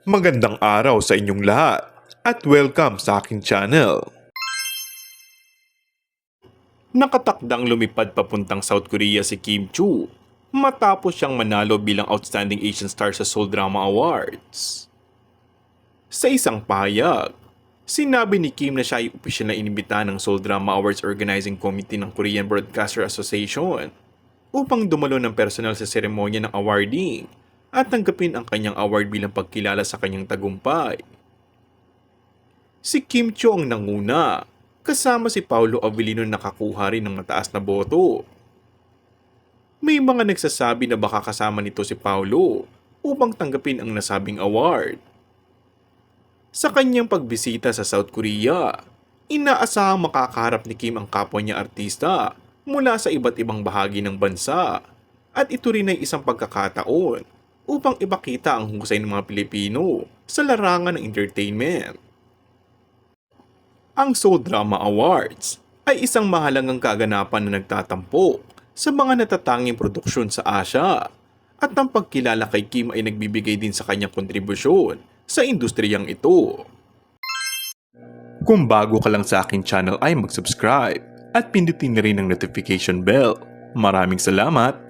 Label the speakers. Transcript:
Speaker 1: Magandang araw sa inyong lahat at welcome sa aking channel. Nakatakdang lumipad papuntang South Korea si Kim Chu matapos siyang manalo bilang Outstanding Asian Star sa Seoul Drama Awards. Sa isang pahayag, sinabi ni Kim na siya ay opisyal na inimbita ng Seoul Drama Awards Organizing Committee ng Korean Broadcaster Association upang dumalo ng personal sa seremonya ng awarding at tanggapin ang kanyang award bilang pagkilala sa kanyang tagumpay. Si Kim Chu ang nanguna, kasama si Paulo Avellino na nakakuha rin ng mataas na boto. May mga nagsasabi na baka kasama nito si Paulo upang tanggapin ang nasabing award. Sa kanyang pagbisita sa South Korea, inaasahang makakaharap ni Kim ang kapwa niya artista mula sa iba't ibang bahagi ng bansa at ito rin ay isang pagkakataon upang ipakita ang husay ng mga Pilipino sa larangan ng entertainment. Ang Seoul Drama Awards ay isang mahalagang kaganapan na nagtatampok sa mga natatanging produksyon sa Asia at ang pagkilala kay Kim ay nagbibigay din sa kanyang kontribusyon sa industriyang ito. Kung bago ka lang sa aking channel ay mag-subscribe at pindutin na rin ang notification bell. Maraming salamat!